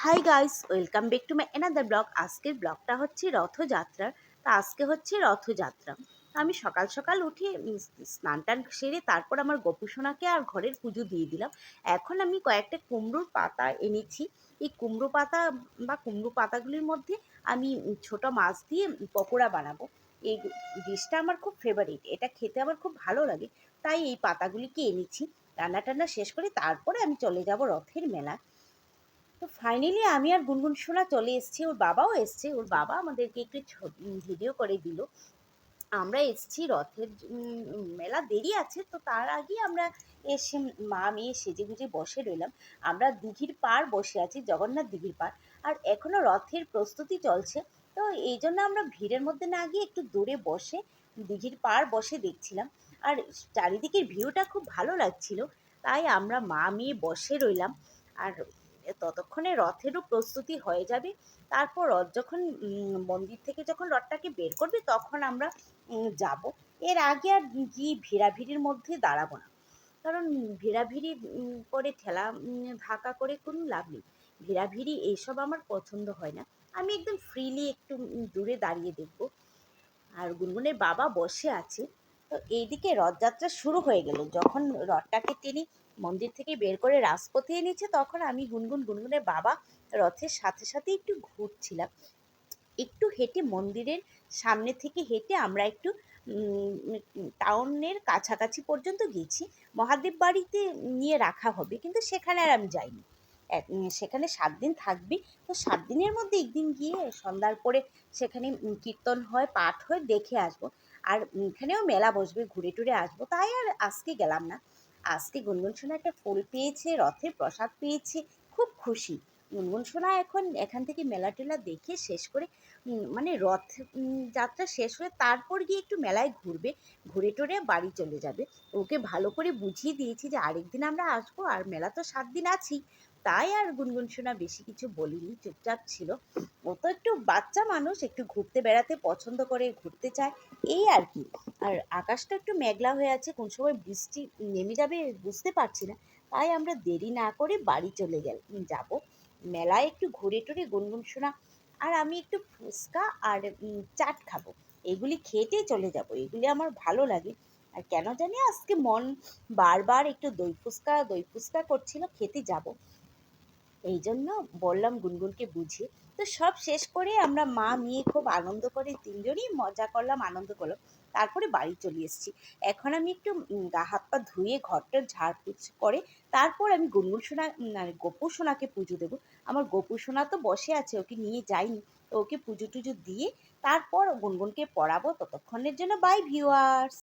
Hi guys, welcome back to my another blog. আজকের ব্লগটা হচ্ছে রথযাত্রার। তা আজকে হচ্ছে রথযাত্রা। আমি সকাল সকাল উঠে স্নান টান সেরে তারপর আমার গোপুসোনাকে আর ঘরের পুজো দিয়ে দিলাম। এখন আমি কয়েকটা কুমড়োর পাতা এনেছি। এই কুমড়ো পাতা বা কুমড়ো পাতাগুলির মধ্যে আমি ছোট মাছ দিয়ে পকোড়া বানাবো। এই ডিশটা আমার খুব ফেভারিট, এটা খেতে আমার খুব ভালো লাগে। তাই এই পাতাগুলিকে এনেছি। রান্না টান্না শেষ করে তারপরে আমি চলে যাব রথের মেলা। তো ফাইনালি আমি আর গুনগুন সোনা চলে এসেছি, ওর বাবাও এসছে। ওর বাবা আমাদেরকে একটু ভিডিও করে দিল। আমরা এসেছি রথের মেলা দেরি আছে, তো তার আগে আমরা এসে মা মেয়ে সেজে গুজে বসে রইলাম। আমরা দিঘির পাড় বসে আছি, জগন্নাথ দিঘির পাড়। আর এখনো রথের প্রস্তুতি চলছে। তো এই জন্য আমরা ভিড়ের মধ্যে না গিয়ে একটু দূরে বসে দিঘির পাড় বসে দেখছিলাম। আর চারিদিকের ভিউটা খুব ভালো লাগছিল। তাই আমরা মা মেয়ে বসে রইলাম। আর ততক্ষণে রথেরও প্রস্তুতি হয়ে যাবে। তারপর রথ যখন মন্দির থেকে যখন রথটাকে বের করবে তখন আমরা যাব। এর আগে আর গিয়ে ভিড়াভিড়ির মধ্যে দাঁড়াবো না, কারণ ভিড়াভিড়ি করে ঠেলা ধাক্কা করে কোনো লাভ নেই। ভিড়াভিড়ি এইসব আমার পছন্দ হয় না। আমি একদম ফ্রিলি একটু দূরে দাঁড়িয়ে দেখব। আর গুনগুনের বাবা বসে আছে। তো এইদিকে রথযাত্রা শুরু হয়ে গেল। যখন রথটাকে টেনে মন্দির থেকে বের করে রাজপথে এনেছে, তখন আমি গুনগুনের বাবা রথের সাথে সাথে একটু ঘুরছিলাম। একটু হেঁটে মন্দিরের সামনে থেকে হেঁটে আমরা একটু টাউনের কাছাকাছি পর্যন্ত গেছি। মহাদেব বাড়িতে নিয়ে রাখা হবে, কিন্তু সেখানে আর আমি যাইনি। সেখানে 7 দিন থাকবি। তো 7 দিনের মধ্যে একদিন গিয়ে সন্ধ্যার পরে সেখানে কীর্তন হয়, পাঠ হয়, দেখে আসবো। আর এখানেও মেলা বসবে, ঘুরে টুরে আসবো। তাই আর আজকে গেলাম না। আজকে গুনগুন সোনা একটা ফুল পেয়েছে, রথের প্রসাদ পেয়েছে, খুব খুশি। গুনগুন সোনা এখন এখান থেকে মেলা টেলা দেখে শেষ করে মানে রথ যাত্রা শেষ হয়ে তারপর গিয়ে একটু মেলায় ঘুরবে, ঘুরে টুরে বাড়ি চলে যাবে। ওকে ভালো করে বুঝিয়ে দিয়েছি যে আরেকদিন আমরা আসবো, আর মেলা তো 7 দিন আছেই। তাই আর গুনগুন সোনা বেশি কিছু বলিনি, চুপচাপ ছিল। ও তো একটু বাচ্চা মানুষ, একটু ঘুরতে বেড়াতে পছন্দ করে, ঘুরতে চায়, এই আর কি। আর আকাশটা একটু মেঘলা হয়ে আছে, কোন সময় বৃষ্টি নেমে যাবে বুঝতে পারছি না। তাই আমরা দেরি না করে বাড়ি চলে যাব। মেলায় একটু ঘুরে টুরে গুনগুন সোনা আর আমি একটু ফুচকা আর চাট খাবো। এগুলি খেতেই চলে যাব, এগুলি আমার ভালো লাগে। আর কেন জানি আজকে মন বারবার একটু দই ফুচকা করছিল, খেতে যাব। এই জন্য বললাম গুনগুনকে বুঝিয়ে। তো সব শেষ করে আমরা মা মেয়ে খুব আনন্দ করে, তিনজনই মজা করলাম, আনন্দ করলাম। তারপরে বাড়ি চলে এসেছি। এখন আমি একটু গা হাত পা ধুয়ে ঘরটা ঝাড়পুছ করে তারপর আমি গুনগুন সোনা গোপু সোনাকে পুজো দেবো। আমার গোপু সোনা তো বসে আছে, ওকে নিয়ে যাইনি। তো ওকে পুজো টুজো দিয়ে তারপর গুনগুনকে পড়াবো। ততক্ষণের জন্য বাই ভিউয়ার্স।